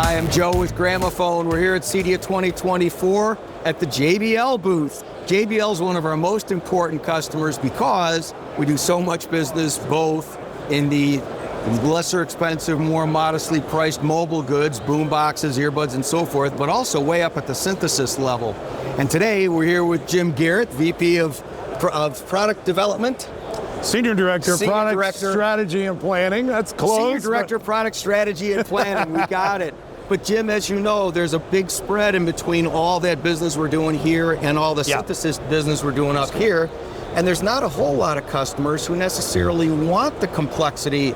Hi, I'm Joe with Gramophone. We're here at CEDIA 2024 at the JBL booth. JBL is one of our most important customers because we do so much business both in the lesser expensive, more modestly priced mobile goods, boom boxes, earbuds, and so forth, but also way up at the synthesis level. And today we're here with Jim Garrett, VP of Product Development. Senior Director of Product Strategy and Planning. That's close. Senior Director of Product Strategy and Planning. We got it. But Jim, as you know, there's a big spread in between all that business we're doing here and all the synthesis business we're doing up here. And there's not a whole lot of customers who necessarily want the complexity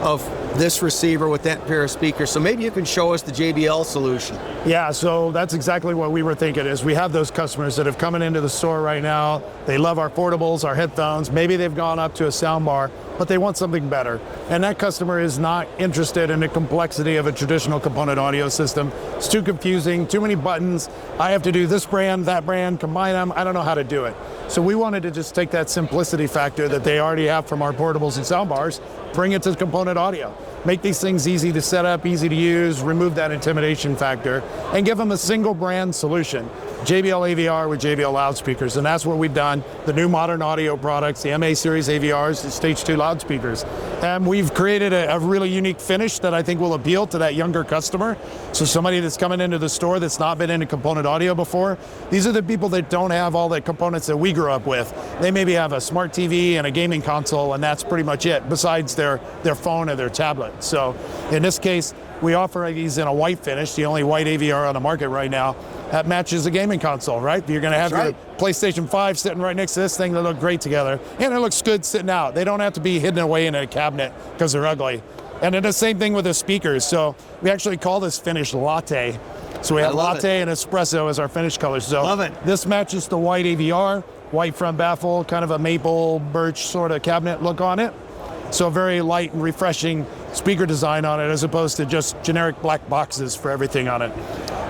of this receiver with that pair of speakers. So maybe you can show us the JBL solution. Yeah, so that's exactly what we were thinking is we have those customers that have coming into the store right now. They love our portables, our headphones. Maybe they've gone up to a sound bar, but they want something better. And that customer is not interested in the complexity of a traditional component audio system. It's too confusing, too many buttons. I have to do this brand, that brand, combine them. I don't know how to do it. So we wanted to just take that simplicity factor that they already have from our portables and sound bars, bring it to component audio. Make these things easy to set up, easy to use, remove that intimidation factor, and give them a single brand solution. JBL AVR with JBL loudspeakers, and that's what we've done. The new modern audio products, the MA series AVRs, the Stage 2 loudspeakers. And we've created a really unique finish that I think will appeal to that younger customer. So somebody that's coming into the store that's not been into component audio before, these are the people that don't have all the components that we grew up with. They maybe have a smart TV and a gaming console, and that's pretty much it, besides their phone or their tablet. So in this case, we offer these in a white finish, the only white AVR on the market right now. That matches a gaming console, right? You're gonna have your PlayStation 5 sitting right next to this thing. They look great together. And it looks good sitting out. They don't have to be hidden away in a cabinet because they're ugly. And then the same thing with the speakers. So we actually call this finish latte. So we have latte and espresso as our finish colors. So love it. This matches the white AVR, white front baffle, kind of a maple birch sort of cabinet look on it. So very light and refreshing speaker design on it as opposed to just generic black boxes for everything on it.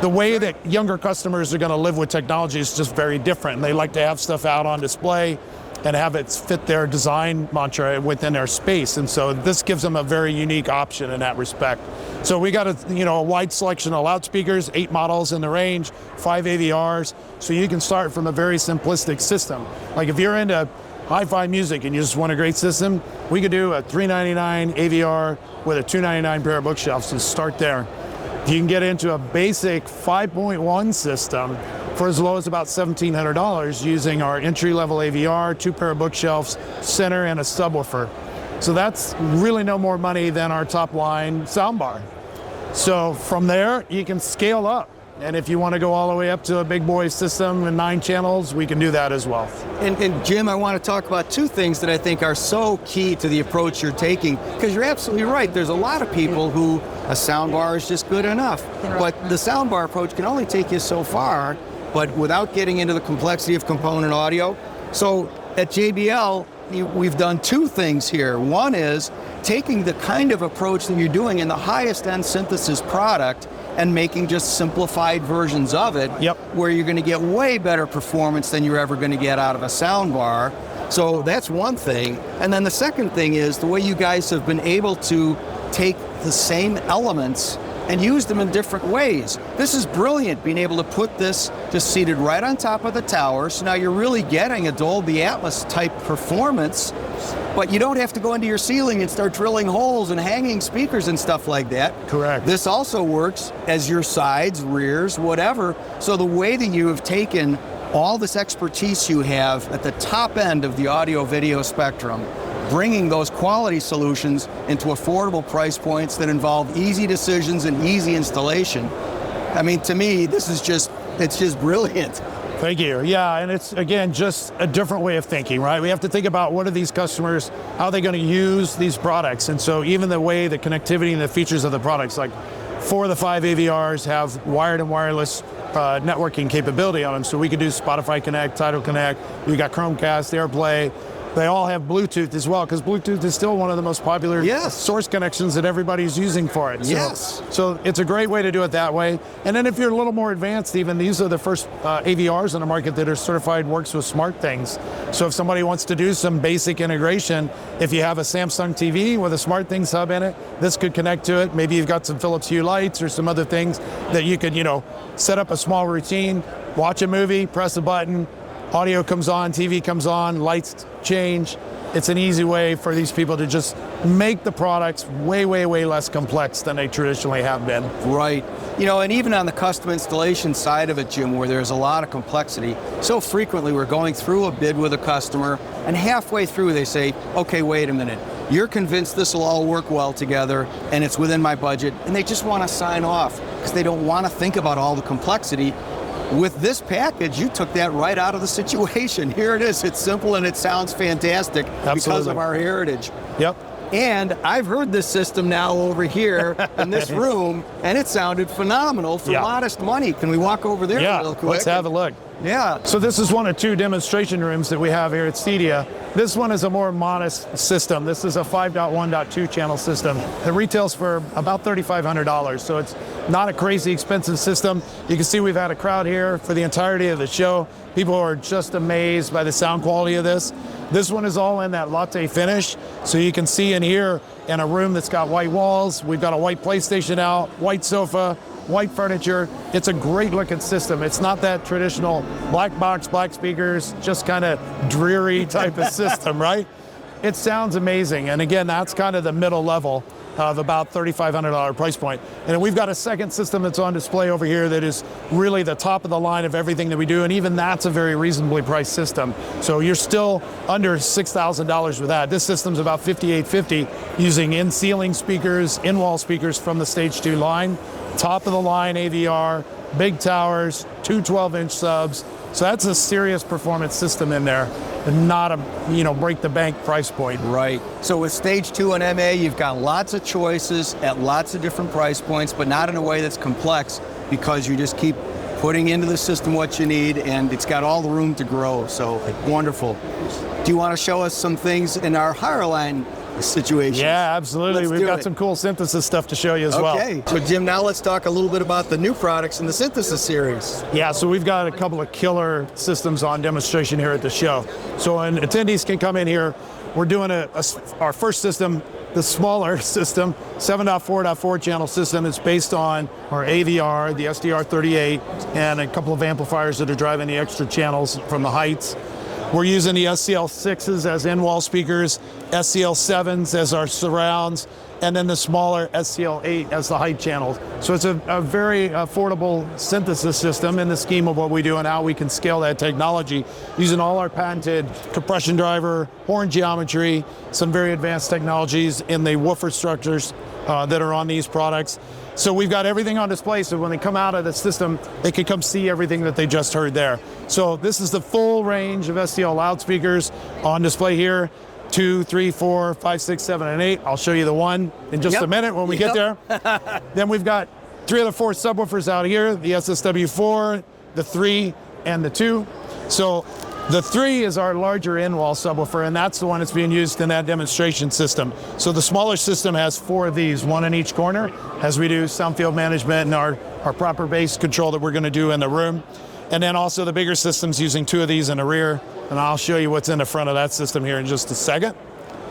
The way that younger customers are going to live with technology is just very different. They like to have stuff out on display and have it fit their design mantra within their space. And so this gives them a very unique option in that respect. So we got a wide selection of loudspeakers, 8 models in the range, 5 AVRs. So you can start from a very simplistic system. Like if you're into hi-fi music and you just want a great system, we could do a $399 AVR with a $299 pair of bookshelves and start there. You can get into a basic 5.1 system for as low as about $1,700 using our entry-level AVR, 2 pair of bookshelves, center, and a subwoofer. So that's really no more money than our top-line soundbar. So from there, you can scale up. And if you want to go all the way up to a big boy system and 9 channels, we can do that as well. And Jim, I want to talk about 2 things that I think are so key to the approach you're taking, because you're absolutely right. There's a lot of people who a soundbar is just good enough, but the soundbar approach can only take you so far, but without getting into the complexity of component audio. So at JBL, we've done 2 things here. One is taking the kind of approach that you're doing in the highest end synthesis product and making just simplified versions of it, where you're going to get way better performance than you're ever going to get out of a soundbar. So that's one thing. And then the second thing is the way you guys have been able to take the same elements and use them in different ways. This is brilliant, being able to put this just seated right on top of the tower. So now you're really getting a Dolby Atmos type performance, but you don't have to go into your ceiling and start drilling holes and hanging speakers and stuff like that. Correct. This also works as your sides, rears, whatever. So the way that you have taken all this expertise you have at the top end of the audio video spectrum, bringing those quality solutions into affordable price points that involve easy decisions and easy installation. I mean, to me, this is it's just brilliant. Thank you. Yeah, and it's, again, just a different way of thinking, right? We have to think about what are these customers, how are they going to use these products? And so even the way the connectivity and the features of the products, like 4 of the 5 AVRs have wired and wireless networking capability on them. So we can do Spotify Connect, Tidal Connect, you got Chromecast, AirPlay, They all have Bluetooth as well, because Bluetooth is still one of the most popular source connections that everybody's using for it. So it's a great way to do it that way. And then if you're a little more advanced, even these are the first AVRs on the market that are certified works with smart things. So if somebody wants to do some basic integration, if you have a Samsung TV with a smart things hub in it, this could connect to it. Maybe you've got some Philips Hue lights or some other things that you could, set up a small routine, watch a movie, press a button, audio comes on, TV comes on, lights change. It's an easy way for these people to just make the products way, way, way less complex than they traditionally have been. Right. And even on the custom installation side of it, Jim, where there's a lot of complexity, so frequently we're going through a bid with a customer, and halfway through they say, okay, wait a minute. You're convinced this will all work well together, and it's within my budget, and they just want to sign off because they don't want to think about all the complexity. With this package, you took that right out of the situation. Here it is. It's simple and it sounds fantastic because of our heritage. Yep. And I've heard this system now over here in this room, and it sounded phenomenal for modest money. Can we walk over there real quick? Let's have a look. Yeah. So this is one of two demonstration rooms that we have here at Cedia. This one is a more modest system. This is a 5.1.2 channel system that retails for about $3,500. So it's not a crazy expensive system. You can see we've had a crowd here for the entirety of the show. People are just amazed by the sound quality of this. This one is all in that latte finish. So you can see and hear in a room that's got white walls. We've got a white PlayStation out, white sofa, white furniture. It's a great looking system. It's not that traditional black box, black speakers, just kind of dreary type of system, right? It sounds amazing. And again, that's kind of the middle level of about $3,500 price point. And we've got a second system that's on display over here that is really the top of the line of everything that we do. And even that's a very reasonably priced system. So you're still under $6,000 with that. This system's about $5,850 using in-ceiling speakers, in-wall speakers from the Stage 2 line. Top of the line AVR, big towers, two 12-inch subs. So that's a serious performance system in there, and not a break the bank price point. Right. So with Stage 2 and MA, you've got lots of choices at lots of different price points, but not in a way that's complex, because you just keep putting into the system what you need, and it's got all the room to grow. So wonderful. Do you want to show us some things in our higher line situation? Yeah, absolutely. We've got some cool synthesis stuff to show you as well. Okay, so Jim, now let's talk a little bit about the new products in the synthesis series. Yeah, so we've got a couple of killer systems on demonstration here at the show. So and attendees can come in here. We're doing our first system, the smaller system, 7.4.4 channel system. It's based on our AVR, the SDR38, and a couple of amplifiers that are driving the extra channels from the heights. We're using the SCL6s as in-wall speakers, SCL7s as our surrounds, and then the smaller SCL8 as the height channels. So it's a very affordable synthesis system in the scheme of what we do and how we can scale that technology using all our patented compression driver, horn geometry, some very advanced technologies in the woofer structures that are on these products. So we've got everything on display, so when they come out of the system, they can come see everything that they just heard there. So this is the full range of SCL loudspeakers on display here. 2, 3, 4, 5, 6, 7, and 8. I'll show you the one in just a minute when we get there. Then we've got 3 of the 4 subwoofers out here, the SSW4, the 3, and the 2. So the 3 is our larger in-wall subwoofer, and that's the one that's being used in that demonstration system. So the smaller system has 4 of these, one in each corner, as we do sound field management and our proper bass control that we're going to do in the room. And then also the bigger system's using 2 of these in the rear, and I'll show you what's in the front of that system here in just a second.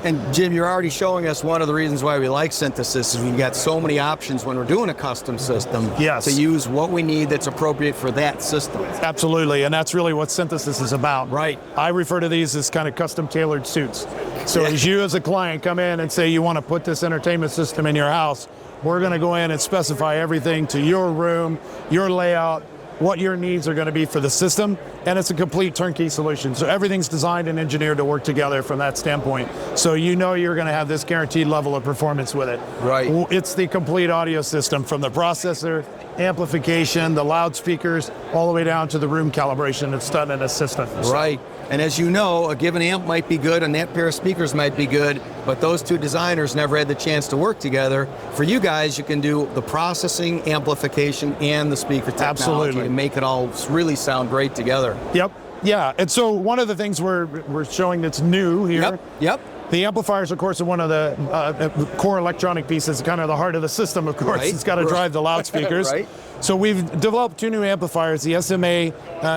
And Jim, you're already showing us one of the reasons why we like synthesis is we've got so many options when we're doing a custom system to use what we need that's appropriate for that system. Absolutely, and that's really what synthesis is about. Right. I refer to these as kind of custom tailored suits. So as you as a client come in and say you want to put this entertainment system in your house, we're going to go in and specify everything to your room, your layout, what your needs are going to be for the system, and it's a complete turnkey solution. So everything's designed and engineered to work together from that standpoint. So you know you're going to have this guaranteed level of performance with it. Right. It's the complete audio system from the processor, amplification, the loudspeakers, all the way down to the room calibration that's done in a system. Right. And as you know, a given amp might be good and that pair of speakers might be good, but those two designers never had the chance to work together. For you guys, you can do the processing, amplification, and the speaker technology and make it all really sound great together. Yep. Yeah, and so one of the things we're showing that's new here. Yep. The amplifiers, of course, are one of the core electronic pieces, kind of the heart of the system, of course. Right. It's got to drive the loudspeakers. Right. So we've developed two new amplifiers, the SMA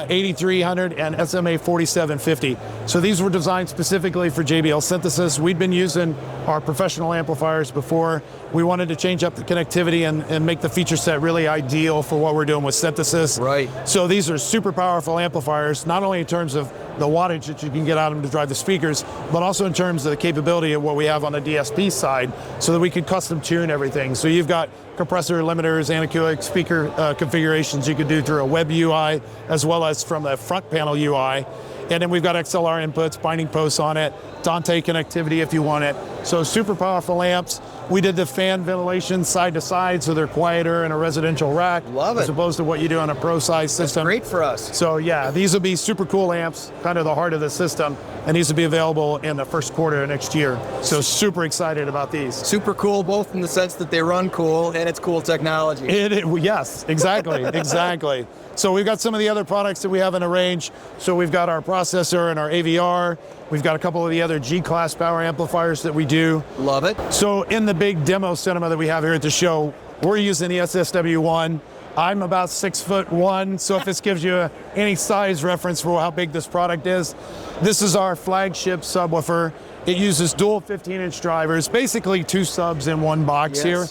8300 and SMA 4750. So these were designed specifically for JBL Synthesis. We'd been using our professional amplifiers before. We wanted to change up the connectivity and make the feature set really ideal for what we're doing with synthesis. Right. So these are super powerful amplifiers, not only in terms of the wattage that you can get out of them to drive the speakers, but also in terms of the capability of what we have on the DSP side, so that we can custom tune everything. So you've got compressor, limiters, anechoic speaker configurations you could do through a web UI, as well as from the front panel UI. And then we've got XLR inputs, binding posts on it, Dante connectivity if you want it. So super powerful amps. We did the fan ventilation side to side, so they're quieter in a residential rack. Love it. As opposed to what you do on a pro size system. Great for us. So yeah, these will be super cool amps, kind of the heart of the system, and these will be available in the first quarter of next year. So super excited about these. Super cool, both in the sense that they run cool and it's cool technology. Yes, exactly, exactly. So we've got some of the other products that we have in the range. So we've got our processor and our AVR. We've got a couple of the other G-class power amplifiers that we do. Love it. So in the big demo cinema that we have here at the show, we're using the SSW1. I'm about 6'1", so if this gives you any size reference for how big this product is, this is our flagship subwoofer. It uses dual 15-inch drivers, basically two subs in one box here.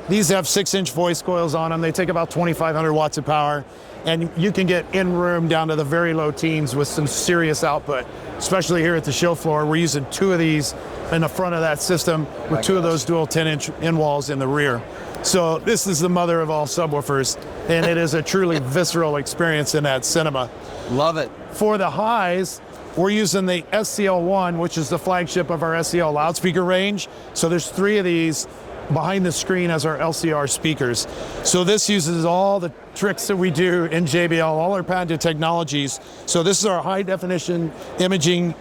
These have 6-inch voice coils on them. They take about 2,500 watts of power, and you can get in-room down to the very low teens with some serious output, especially here at the show floor. We're using two of these in the front of that system with two of those dual 10-inch in-walls in the rear. So this is the mother of all subwoofers, and it is a truly visceral experience in that cinema. Love it. For the highs, we're using the SCL1, which is the flagship of our SCL loudspeaker range. So there's three of these behind the screen as our LCR speakers. So this uses all the tricks that we do in JBL, all our patented technologies. So this is our high definition imaging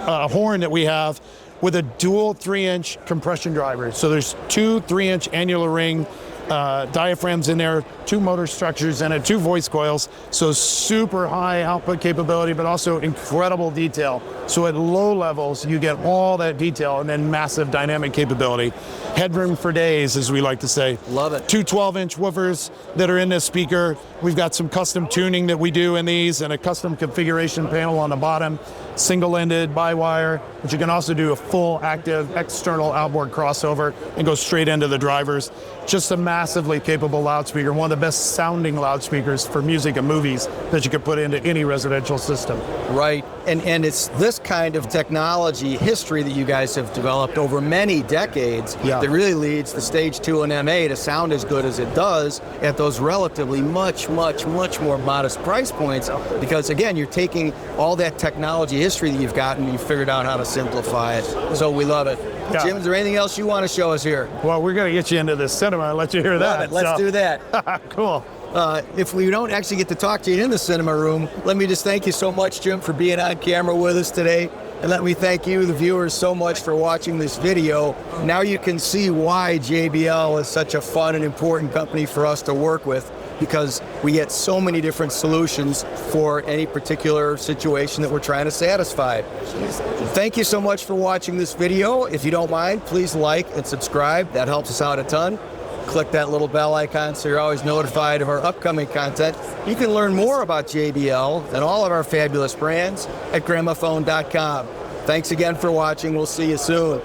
horn that we have with a dual 3-inch compression driver. So there's two 3-inch annular ring diaphragms in there, two motor structures in it, two voice coils. So super high output capability, but also incredible detail. So at low levels, you get all that detail and then massive dynamic capability. Headroom for days, as we like to say. Love it. Two 12-inch woofers that are in this speaker. We've got some custom tuning that we do in these and a custom configuration panel on the bottom, single-ended, by-wire, but you can also do a full active external outboard crossover and go straight into the drivers. Just a massively capable loudspeaker, one of the best sounding loudspeakers for music and movies that you could put into any residential system. Right, and it's this kind of technology history that you guys have developed over many decades that really leads the Stage 2 and MA to sound as good as it does at those relatively much more modest price points, because again, you're taking all that technology history that you've gotten and you've figured out how to simplify it. So we love it. Yeah. Jim, is there anything else you want to show us here? Well, we're going to get you into this cinema and let you hear that. Let's do that. Cool. If we don't actually get to talk to you in the cinema room, let me just thank you so much, Jim, for being on camera with us today. And let me thank you, the viewers, so much for watching this video. Now you can see why JBL is such a fun and important company for us to work with, because we get so many different solutions for any particular situation that we're trying to satisfy. Thank you so much for watching this video. If you don't mind, please like and subscribe. That helps us out a ton. Click that little bell icon so you're always notified of our upcoming content. You can learn more about JBL and all of our fabulous brands at Gramophone.com. Thanks again for watching. We'll see you soon.